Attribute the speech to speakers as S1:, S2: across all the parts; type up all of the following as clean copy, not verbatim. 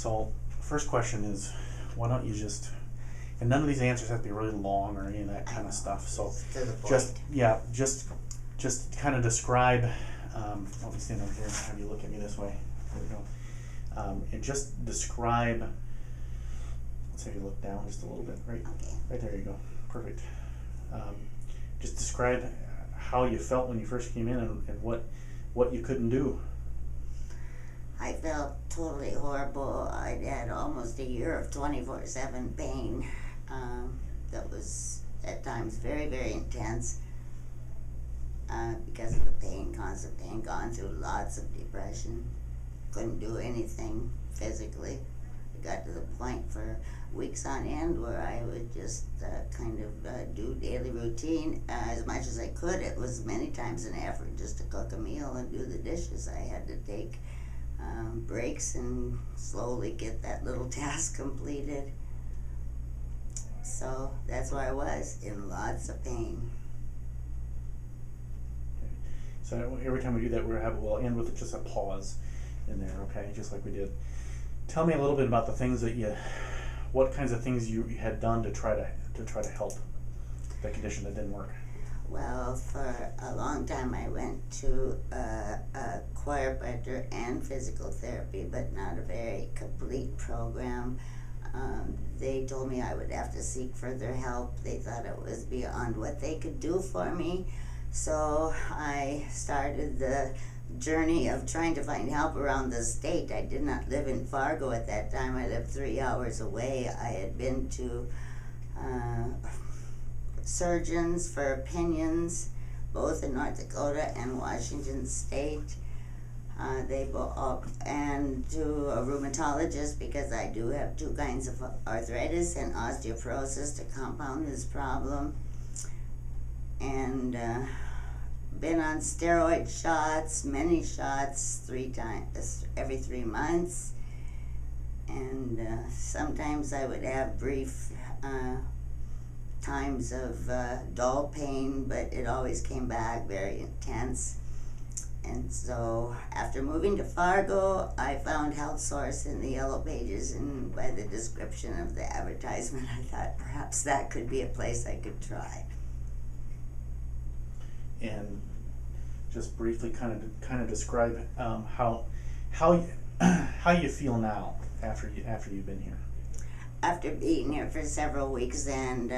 S1: So, first question is, why don't you just, and none of these answers have to be really long or any of that kind of stuff. So,
S2: To the point.
S1: just kind of describe. Let me stand over here and have you look at me this way. There we go. And just describe. Let's have you look down just a little bit. Right there. You go. Perfect. Just describe how you felt when you first came in and what you couldn't do.
S2: I felt totally horrible. I had almost a year of 24/7 pain. That was at times very, very intense because of the pain, constant pain. Gone through lots of depression. Couldn't do anything physically. It got to the point for weeks on end where I would just do daily routine as much as I could. It was many times an effort just to cook a meal and do the dishes. I had to take breaks and slowly get that little task completed. So that's where I was, in lots of pain.
S1: Okay. So every time we do that, we'll end with just a pause in there, okay? Just like we did. Tell me a little bit about the things what kinds of things you had done to try to help the condition that didn't work.
S2: Well, for a long time I went to a chiropractor and physical therapy, but not a very complete program. They told me I would have to seek further help. They thought it was beyond what they could do for me. So I started the journey of trying to find help around the state. I did not live in Fargo at that time. I lived 3 hours away. I had been to surgeons for opinions, both in North Dakota and Washington State. And to a rheumatologist because I do have 2 kinds of arthritis and osteoporosis to compound this problem. And been on steroid shots, many shots, 3 times every 3 months. And sometimes I would have brief times of dull pain, but it always came back very intense. And so after moving to Fargo, I found HealthSource in the yellow pages, and by the description of the advertisement, I thought perhaps that could be a place I could try.
S1: And just briefly kind of describe how you feel now after you've been here.
S2: After being here for several weeks and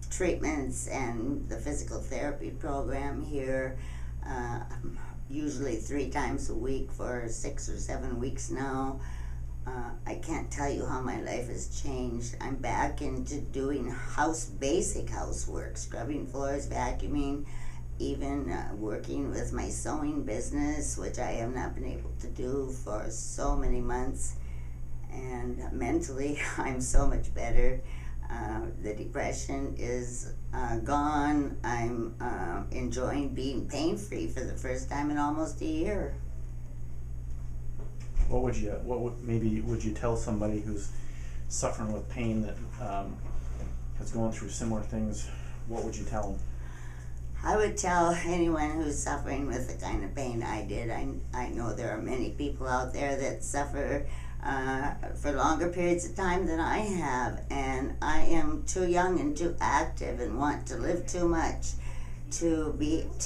S2: treatments and the physical therapy program here, usually 3 times a week for 6 or 7 weeks now, I can't tell you how my life has changed. I'm back into doing basic housework, scrubbing floors, vacuuming, even working with my sewing business, which I have not been able to do for so many months. And mentally, I'm so much better. The depression is gone. I'm enjoying being pain-free for the first time in almost a year.
S1: What would you tell somebody who's suffering with pain that has gone through similar things? What would you tell them?
S2: I would tell anyone who's suffering with the kind of pain I did. I know there are many people out there that suffer for longer periods of time than I have, and I am too young and too active and want to live too much to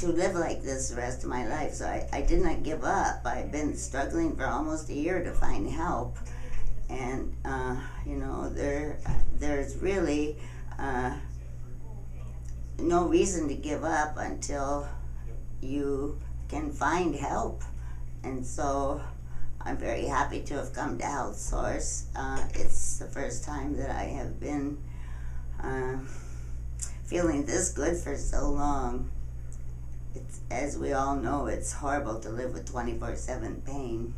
S2: live like this the rest of my life. So I did not give up. I've been struggling for almost a year to find help, and there's really no reason to give up until you can find help. And so I'm very happy to have come to HealthSource. It's the first time that I have been feeling this good for so long. As we all know, it's horrible to live with 24/7 pain.